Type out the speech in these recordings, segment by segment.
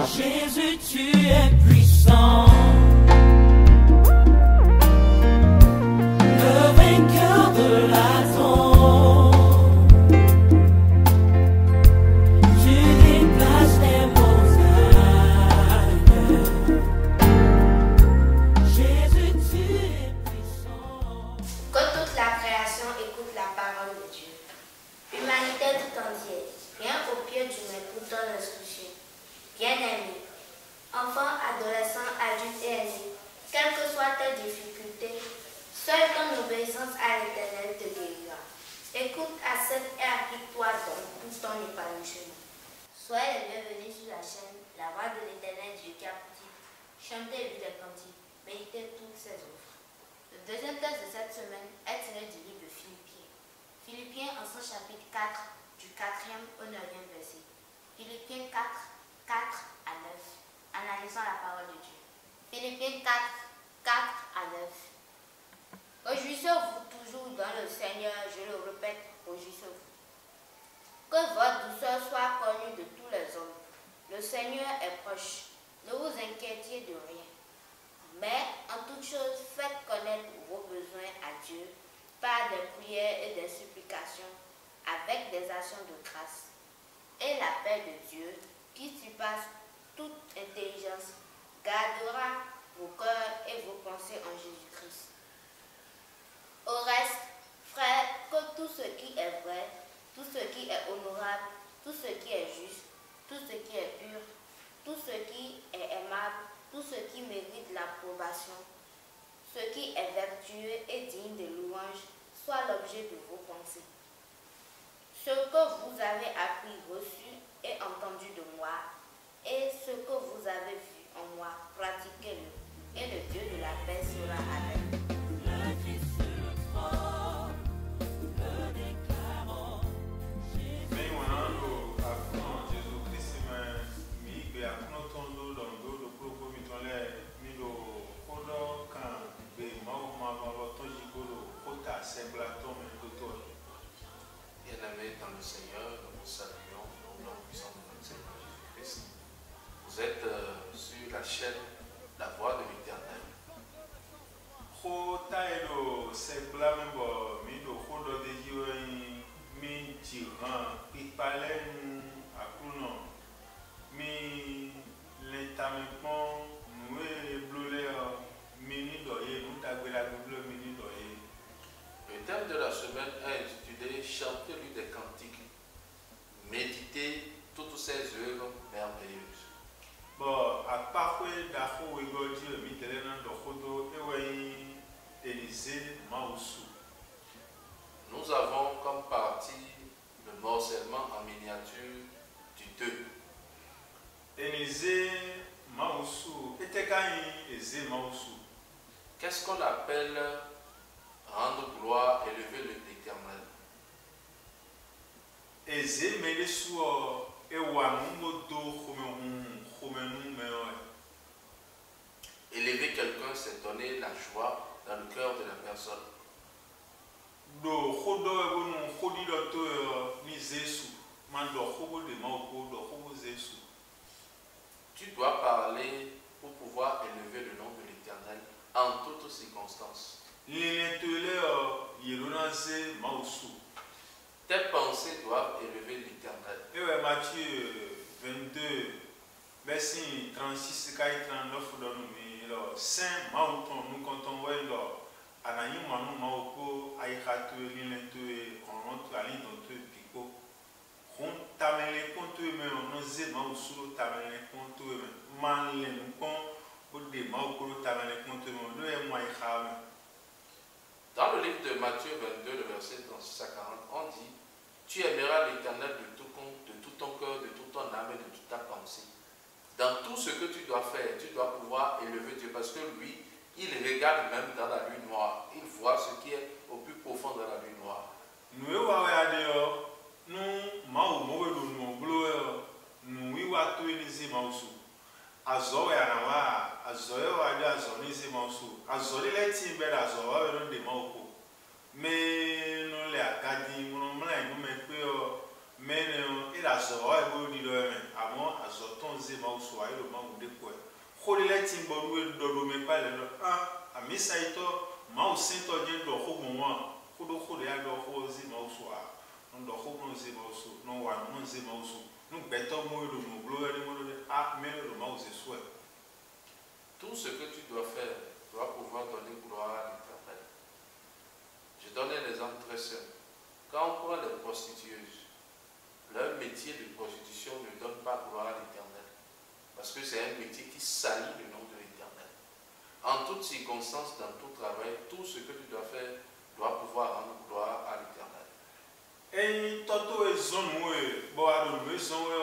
Jésus, tu es puissant. Le vainqueur de la tombe. Tu déplaces les montagnes. Jésus, tu es puissant. Que toute la création écoute la parole de Dieu. Humanité tout entière, viens au pied du maître pour ton instruction. Bien-aimé, enfants, adolescents, adultes et aînés, quelles que soient tes difficultés, seule ton obéissance à l'Éternel te guérira. Écoute, accepte et applique-toi donc pour ton épanouissement. Soyez les bienvenus sur la chaîne La Voix de l'Éternel Dieu qui a pour titre Chanter et vivre des cantiques, méditer toutes ses œuvres. Le deuxième texte de cette semaine est tiré du livre de Philippiens. Philippiens en son chapitre 4, du 4e au 9e verset. Philippiens 4, 4 à 9, analysant la parole de Dieu. Philippiens 4, 4 à 9. Réjouissez-vous toujours dans le Seigneur, je le répète, réjouissez-vous. Que votre douceur soit connue de tous les hommes. Le Seigneur est proche, ne vous inquiétez de rien. Mais en toute chose, faites connaître vos besoins à Dieu par des prières et des supplications, avec des actions de grâce. Et la paix de Dieu, qui surpasse toute intelligence, gardera vos cœurs et vos pensées en Jésus-Christ. Au reste, frères, que tout ce qui est vrai, tout ce qui est honorable, tout ce qui est juste, tout ce qui est pur, tout ce qui est aimable, tout ce qui mérite l'approbation, ce qui est vertueux et digne de louange, soit l'objet de vos pensées. Ce que vous avez appris, reçu et entendu de moi, et ce que vous avez vu en moi, pratiquez-le, et le Dieu de la paix sera avec vous. Le Christ sur le trône, le déclarons. Bem, wanando akuno Jesu Kristi mi gbe akuno tondo dondo do kuro mi tole mi do kodo kan gbe mawo ma ton jigolo kota sebla to me do to. Bien-aimés dans le Seigneur, nous vous saluons au nom puissant de notre Seigneur Jésus-Christ. Vous êtes sur la chaîne La Voix de l'Éternel. Kota edo sebla me bo mi do kodo de jiwe mi jiran pipalen akuno mi lentame pon nous blole mini doye nous tagbela blole mini doye. Le thème de la semaine est intitulé Chantez-lui des cantiques, méditez toutes ces œuvres merveilleuses. Bon, à part que d'affaires ou égodi mi telena do kodo ewe Élysée Maoussou. Nous avons comme partie le morcellement en miniature du 2. Élysée Maoussou était quand Élysée Maoussou. Qu'est-ce qu'on appelle rendre gloire, élever l'Éternel? Élysée mêlé sous Ewamundo Khomenu Meoe. Élever quelqu'un, c'est donner la joie dans le cœur de la personne. Do khodo ebonu khodi do to ni Zesu. Man do khobo de Maoko do khobo Zesu. Tu dois parler pour pouvoir élever le nom de l'Éternel en toutes circonstances. L'intélé Yéronazé Maoussou. Tes pensées doivent élever l'Éternel. Et ouais, Matthieu 22, verset 36 et 39, Saint Maouton, nous comptons, Anaïm Manou Maoko, Aïkatu, Lilentu, on monte la ligne dans tout pico. On t'amène les comptes, mais on ose Maoussou, t'amène les comptes, man les comptes, ou des Maoko, t'amène les comptes, mais on doit moi Dans le livre de Matthieu 22, le verset 36 à 40, on dit: Tu aimeras l'Éternel de tout ton cœur, de toute ton âme et de toute ta pensée. Dans tout ce que tu dois faire, tu dois pouvoir élever Dieu, parce que lui, il regarde même dans la nuit noire. Il voit ce qui est au plus profond dans la nuit noire. Mais nous les il a zo a ebo di do me amo azo ton ze ma uso a ilo ma ude ko kholi le timbo lu do me pa le amisa ito ma usento je do ko mo wa ko ya do ko ze ma uso a ndo ko no ze ma uso no wa no ze ma uso no beto mo lo mo blo e mo le me lo ma uso so. Tout ce que tu dois faire doit pouvoir donner gloire à l'Éternel. Je donne un exemple très simple. Quand on prend les prostitueuses, leur métier de prostitution ne donne pas gloire à l'Éternel. Parce que c'est un métier qui salit le nom de l'Éternel. En toutes circonstances, dans tout travail, tout ce que tu dois faire doit pouvoir rendre gloire à l'Éternel. Et toto e zone we bo a do me zone we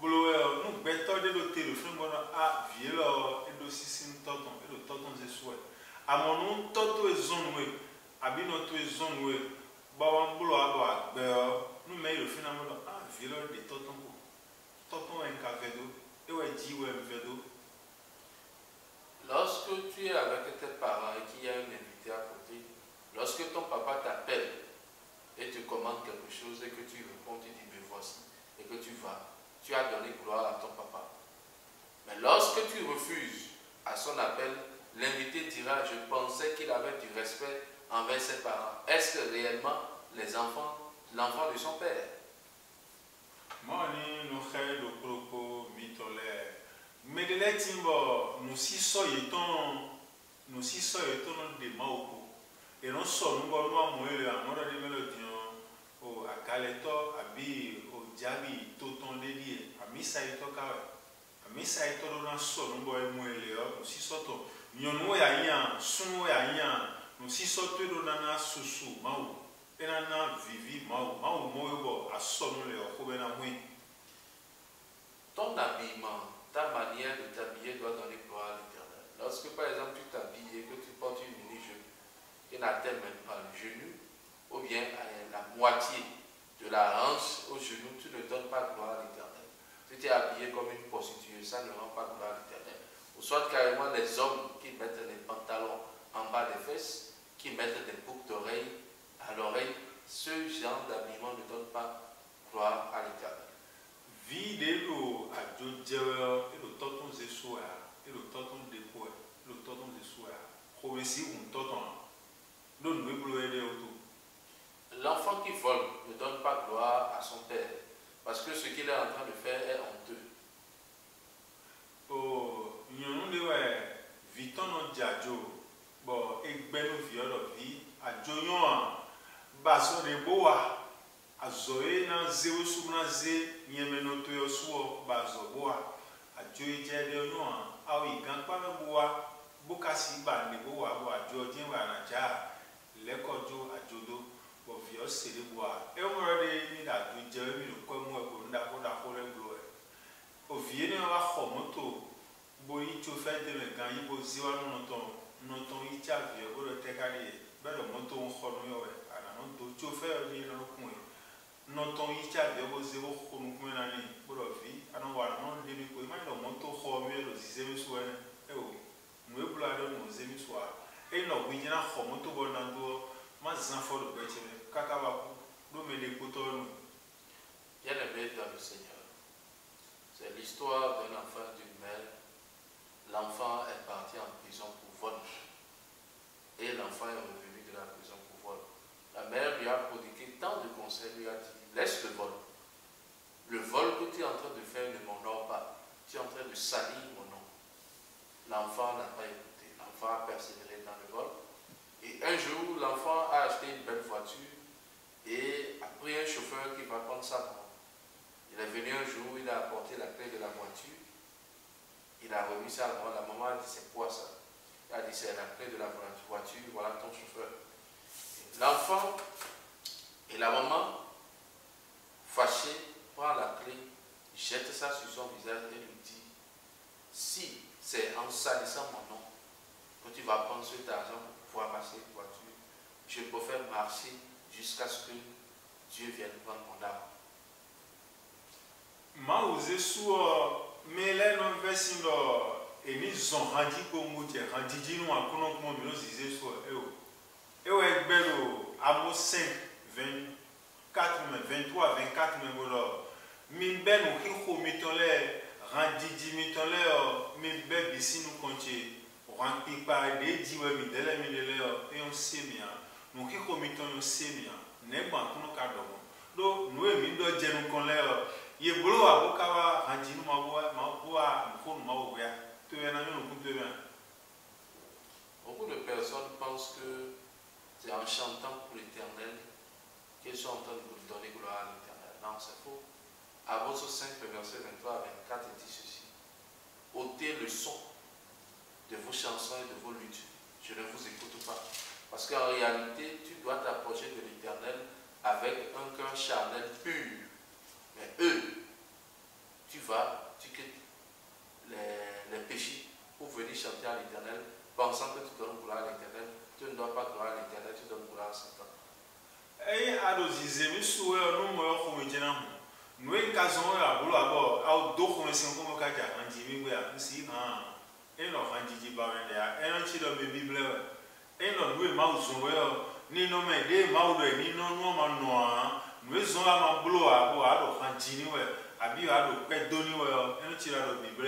blo e no beto de do téléphone bo a vie lo e do sisin toton e do toton ze soué amonu toto e zone we abi no to e zone we ba wan blo a do a be no me lo fina mo a vie lo de toton ko toton en ka vedo e we ji we vedo. Lorsque tu es avec tes parents et qu'il y a un invité à côté, lorsque ton papa t'appelle et te commande quelque chose et que tu réponds, tu dis, me voici, et que tu vas, tu as donné gloire à ton papa. Mais lorsque tu refuses à son appel, l'invité dira, je pensais qu'il avait du respect envers ses parents. Est-ce que réellement l'enfant de son père? Moni no khay do kroko mitole medele timbo no si so yeton de maoko e non so no no amoele amora de melodion o akaleto abi o jabi toton de die amisa ito kawe amisa ito do na so no boy moele o si so to nyonu ya yan sunu ya yan no si so to do na susu mawo enana vivi mawo moyo a sonno le o na mui. Ton habillement, ta manière de t'habiller doit donner gloire à l'Éternel. Lorsque par exemple tu t'habilles et que tu portes une mini-jupe qui n'atteint même pas le genou, ou bien à la moitié de la hanche au genou, tu ne donnes pas gloire à l'Éternel. Tu t'es habillé comme une prostituée, ça ne rend pas gloire à l'Éternel. Ou soit carrément les hommes qui mettent les pantalons en bas des fesses, qui mettent des boucles d'oreilles à l'oreille, ce genre d'habillement ne donne pas gloire à l'Éternel. Vide lo ajo jewe e lo toton ze soa e lo toton de poe lo toton ze soa ko si un toton do no blo e de auto. L'enfant qui vole ne donne pas gloire à son père parce que ce qu'il est en train de faire est honteux. O nyonu de we viton no jajo bo egbe no vi oro vi ajo yon ba so de boa azoe na zeu sumna ze nyemeno to yosuo bazo boa ajoe je de onu awi gan pa me boa bukasi ba ni boa bo ajo je wa na ja lekojo ajodo bo vi o se de boa e mo de ni da do je mi lo ko mu e ko nda ko le glo e o vi ni wa kho moto bo yi cho fe de me gan yi bo ziwa no ton yi cha vi o lo te kali be lo moto on kho no yo e ana no to cho fe ni lo kun e noton yicha de bo ze bo khonu kumena ni borofi ana wa no de mi ko ma no monto kho mi lo zemi so ene e o mu e bula do no zemi so a e no wi jina kho monto bo na do ma zan fo do beche kaka ba ku do me de ko to no. Bien-aimé dans le Seigneur, c'est l'histoire d'un enfant d'une mère. L'enfant est parti en prison pour vol et l'enfant est revenu de la prison pour vol. La mère lui a prodigué tant de conseils, lui a dit, laisse le vol. Le vol que tu es en train de faire ne m'honore pas. Tu es en train de salir mon nom. L'enfant n'a pas écouté. L'enfant a persévéré dans le vol. Et un jour, l'enfant a acheté une belle voiture et a pris un chauffeur qui va prendre sa maman. Il est venu un jour, il a apporté la clé de la voiture. Il a remis ça à la maman. La maman a dit, c'est quoi ça? Il a dit, c'est la clé de la voiture, voilà ton chauffeur. L'enfant et la maman, fâchés, prend la clé, jette ça sur son visage et lui dit, si c'est en salissant mon nom que tu vas prendre cet argent pour pouvoir acheter une voiture, je préfère marcher jusqu'à ce que Dieu vienne prendre mon âme. Ma oze su mele no versi no eni zon handi ko mu je handi ji no akono ko mi no zize so e o egbero amo 5 24 mais 23 24 mais bolo mi be no hiho mi ton le randidi mi ton le mi be bisi nu konche ran pipa de jiwe mi dele mi le e on semia no hiho mi ton yo semia ne gba kuno ka do no e mi do jenu kon le ye bolo aboka wa randinu ma bo ya to ya na no ku to ya. Beaucoup de personnes pensent que c'est en chantant pour l'Éternel qu'ils sont en train de vous donner gloire à l'Éternel. Non, c'est faux. Amos 5, verset 23 à 24, il dit ceci. Ôtez le son de vos chansons et de vos luttes. Je ne vous écoute pas. Parce qu'en réalité, tu dois t'approcher de l'Éternel avec un cœur charnel pur. Mais eux, tu quittes les péchés pour venir chanter à l'Éternel, pensant que tu donnes gloire à l'Éternel. Tu ne dois pas gloire à l'Éternel, tu donnes gloire à Satan. Et à l'osize, mais souhait, nous me reconnaissons. Nous sommes casons à boulot à bord, à deux connaissances comme Kaja, en Jimmy, si, et non, en Jiji Barenda, et un chilo de Bible, et non, nous, Mouse, ni non, mais des Maude, ni non, non, noir, nous sommes à boulot à bord, à Jini, à Bio, à l'Opet Donny, et un chilo de Bible,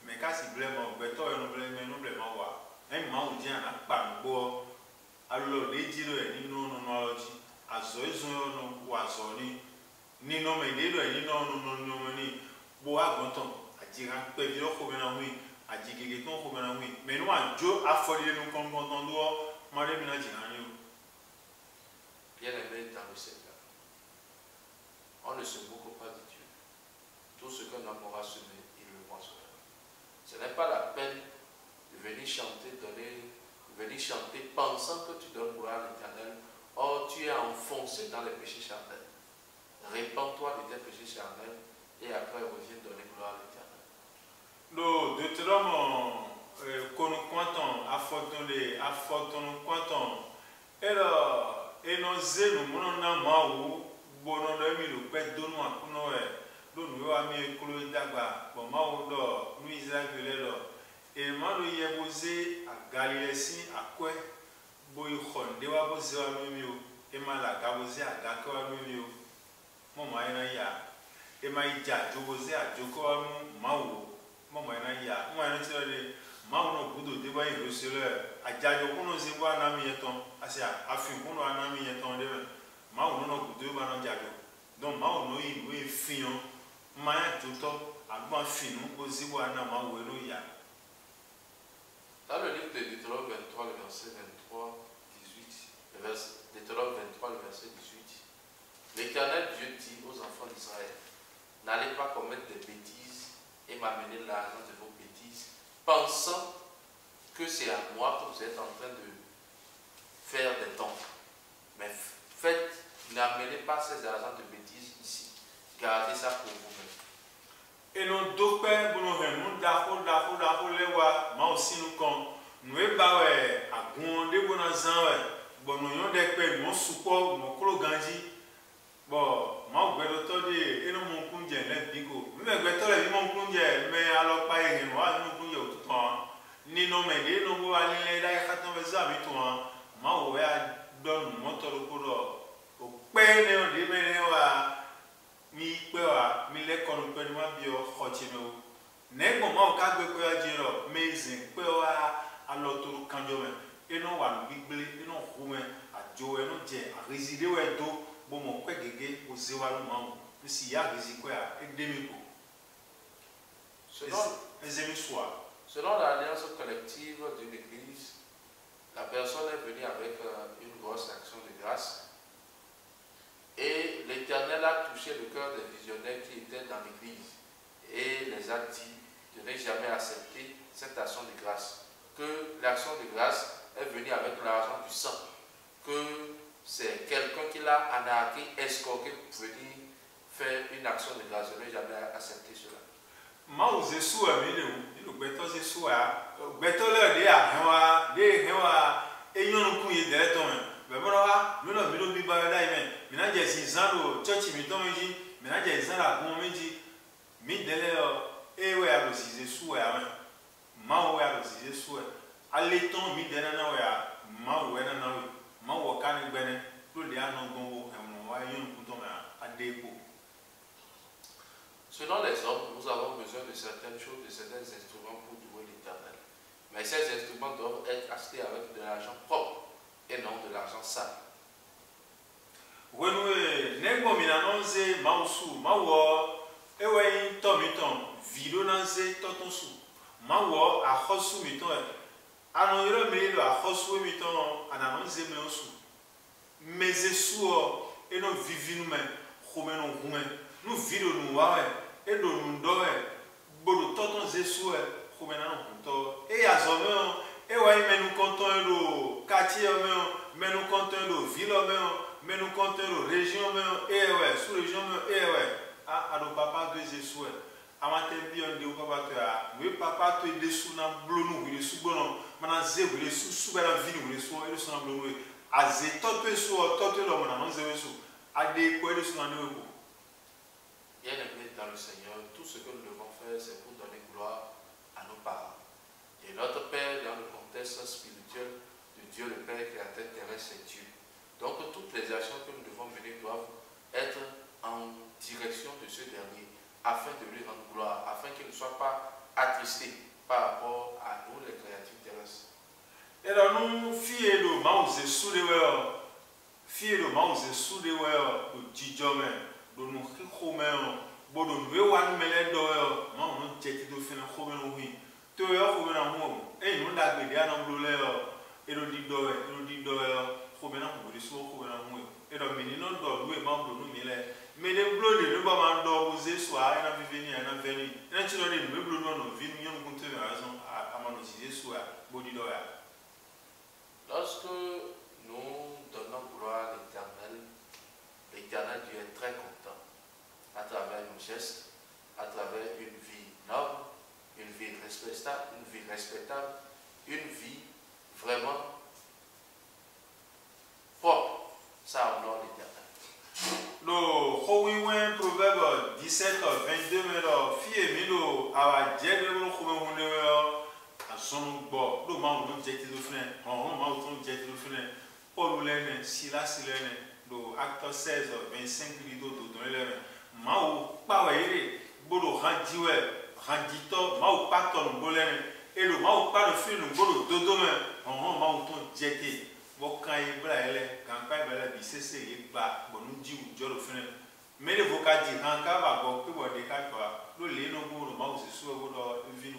mais casse blême, beto, et nous blême, un Maudien, à Pambo, alors les dilo, et ni non, non, Azoizon ou Azoni, ni non, mais des ni non, non, ni bois gonton, à dire un peu de oui, à dire que ton oui, mais nous, un Joe a folie nous comme content d'or, madame n'a dit rien. Bien aimé dans le Seigneur, on ne se moque pas de Dieu. Tout ce qu'un homme aura semé, il le moissonnera. Ce n'est pas la peine de venir chanter, pensant que tu donnes gloire à l'Éternel. Or, tu es enfoncé dans les péchés charnels. Répands-toi de tes péchés charnels et après reviens donner gloire à l'Éternel. No, Deutéronome, qu'on quantum, affortons quantum. Et nos zèles, mon nom, bon, on le pète de nous à Kunoé. Nous avons mis Koulo Dagba, bon, Maodo, nous Isaac Velero. Et Mano Yabosé à Galilée, à quoi? Boyhon, dewa boze wa mimio, ema la gaboze a gako wa mimio, mama ena ya, ema ija joboze a joko wa mawo, mama ena ya, mama ena tira de, mawo no budo deba yi rosele, a jajo kuno zimbo anami yeton, asi afin kuno anami yeton debe, mawo no budo ba no jajo, donc mawo no yi we fion, maya joto, agba finu, bo zimbo anama wo no ya. Dans le livre de Deutéronome 23, le verset 23, 18, Deutéronome 23, le verset 18, l'Éternel Dieu dit aux enfants d'Israël, n'allez pas commettre des bêtises et m'amener l'argent de vos bêtises, pensant que c'est à moi que vous êtes en train de faire des dons. Mais n'amenez pas ces argents de bêtises ici, gardez ça pour vous-même. Et nous deux pères, nous d'afro, les wa, ma aussi nous con, nous bawe, à gonde bonazan, bon nous yon des pères, mon support, mon colo ganji, bon, ma ouverture de, et nous mon kunje, les bigo, mais ouverture de mon kunje, mais alors pas y moi, nous kunje tout temps, ni non mais des non aller les là, quand on veut ça, mais toi, ma ouverture donne mon toro colo, au père de menewa. Mi pewa mi le kono peni ma bio khochime ne go ma ka gbe ko ya jiro mezin pewa aloturu kanjo me eno wa bigbele eno hume ajo eno je a résider we do bo mo kwe gege o zewa no ma mi si ya résider ko ya edemi ko selon l'alliance collective d'une église, la personne est venue avec une grosse action de grâce. Et l'Éternel a touché le cœur des visionnaires qui étaient dans l'église et les a dit de ne jamais accepter cette action de grâce. Que l'action de grâce est venue avec l'argent du sang. Que c'est quelqu'un qui l'a anarqué, escroqué pour venir faire une action de grâce. Je n'ai jamais accepté cela. Selon les hommes, nous avons besoin de certaines choses, de certains instruments pour louer l'Éternel. Mais ces instruments doivent être achetés avec de l'argent propre et non de l'argent sale. Wenwe negbo minanonze mausu mawo ewe tomiton vido nanze totonsu mawo ahosu miton ano yero melo ahosu miton ananonze meosu meze suo eno vivinu me khomeno hume nu vido nu wawe edo nu dowe bodo toton zesu khomena no hunto e yazome ewe menu konton edo quartier menu konton edo ville mais nous comptons la région, sous-région, à nos papas de Jésus. À ma tête, on dit au papa, oui, papa, tu es dessous dans le blou, il est sous bon, maintenant, il est sous la ville, il est sous le blou. À zé, tout est sous, tout est là, maintenant, on est sous. À des quoi, il est sous dans le blou. Bien aimé dans le Seigneur, tout ce que nous devons faire, c'est pour donner gloire à nos parents. Et notre Père, dans le contexte spirituel de Dieu, le Père créateur terrestre, c'est Dieu. Donc toutes les actions que nous devons mener doivent être en direction de ce dernier, afin de lui rendre gloire, afin qu'il ne soit pas attristé par rapport à nous les créatures terrestres. Et là, nous, filles de Maouze sous les weurs, filles de Maouze sous les weurs, de Djidjome, de nous Rikomé, de nous Wan Melendoer, non, nous jetés de faire un Komé, oui, tu es un Komé en mot, et nous n'avons pas de bleu, et nous disons, maintenant vous voulez soit et donc nous dans louer membre nous mais les bleus ne pas mandor vous soit et n'a venu et n'a venu et tu donnes le bleu non venu nous compter raison à manosiser soit body doya. Lorsque nous donnons gloire à l'Éternel, l'Éternel Dieu est très content à travers nos gestes, à travers une vie noble, une vie respectable, une vie vraiment propre. Ça honore l'Éternel. Le Howiwen Proverbe 17, 22, fille Milo, à Dieu, à son bord, le membre de Jetty de Flin, en membre de Jetty de Flin, Paul Lene, Silas Lene, le acteur 16, 25 rideaux de Donner, Mao, Pawere, Bolo Randito, Mao Paton Bolene, et le Mao pas de film, Bolo Dodomen, en membre de Jetty. Quand il y a des campagnes, il y a des BCC, il y a des mais les vocats disent en cas où il y a des cas, le lait non bon, c'est sûr que le vin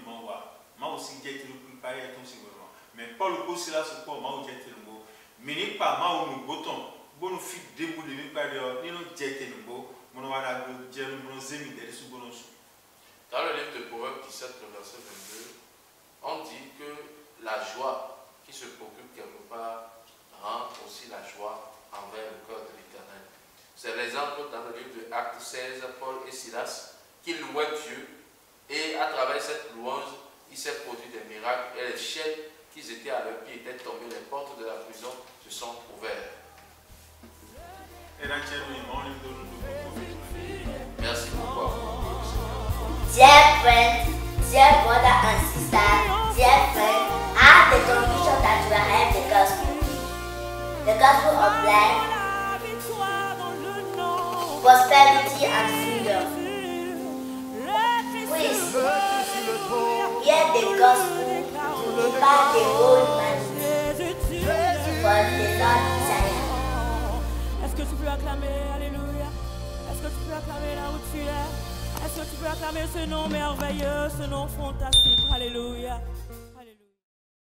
non aussi j'ai été préparé tout simplement. Mais pas le coup, c'est là ce qu'on m'a dit le mot. Mais n'est pas mal nous botons. Bon, nous fit debout de l'île par dehors, ni nous jeter le mot. Mon voilà de Dieu, nous zémi derrière sous bon. Dans le livre de Proverbes 17, le verset 22, on dit que la joie qui se procure quelque part rend aussi la joie envers le cœur de l'Éternel. C'est l'exemple dans le livre de Actes 16, Paul et Silas qui louaient Dieu et à travers cette louange, il s'est produit des miracles et les chaînes qui étaient à leurs pieds étaient tombées, les portes de la prison se sont ouvertes. Merci beaucoup. Dear friends, dear brother and sister, dear friend, I have the conviction that you have the gospel. The gospel of life, prosperity and freedom. Please, hear the gospel to impact the whole humanity for the Lord Zion. Est-ce que tu peux acclamer, alléluia? Est-ce que tu peux acclamer là où tu es? Est-ce que tu peux acclamer ce nom merveilleux, ce nom fantastique, alléluia?